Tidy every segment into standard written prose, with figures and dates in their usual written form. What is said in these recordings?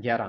11.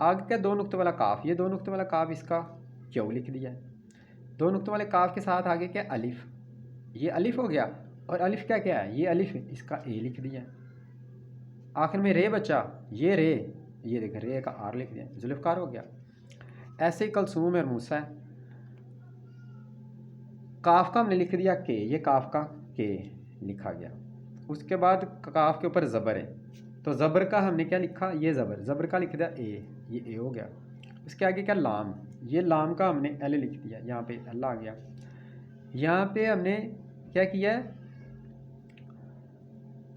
आगे क्या दो नुक्ते वाला काफ, ये दो नुक्ते वाला काफ इसका क्यों लिख दिया है। दो नुक्ते वाले काफ के साथ आगे क्या अलिफ, ये अलिफ हो गया, और अलिफ क्या क्या है, ये अलिफ इसका ए लिख दिया। आखिर में रे बचा, ये रे, ये देखें रे का आर लिख दिया, जुल्फ़कार हो गया। ऐसे ही कलसूम और मूसा है, काफ का हमने लिख दिया के, ये काफ का के लिखा गया। उसके बाद काफ के ऊपर ज़बर है, तो ज़बर का हमने क्या लिखा, ये ज़बर का लिख दिया ए, ये ए हो गया। उसके आगे क्या लाम, ये लाम का हमने एल लिख दिया, यहाँ पे एल आ गया। यहाँ पे हमने क्या किया है,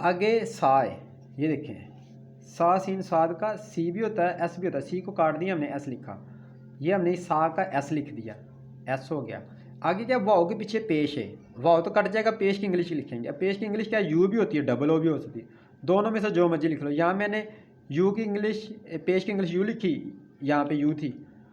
आगे सा है, ये देखें सा सीन साद का सी भी होता है एस भी होता है, सी को काट दिया हमने एस लिखा, ये हमने सा का एस लिख दिया, एस हो गया। आगे क्या वाव के पीछे पेश है, वाव तो कट जाएगा, पेश की इंग्लिश लिखेंगे। अब पेश की इंग्लिश क्या यू भी होती है, डबल ओ भी हो सकती है, दोनों में से जो मर्जी लिख लो। यहाँ मैंने यू की इंग्लिश, पेश की इंग्लिश यू लिखी, यहाँ पे यू थी,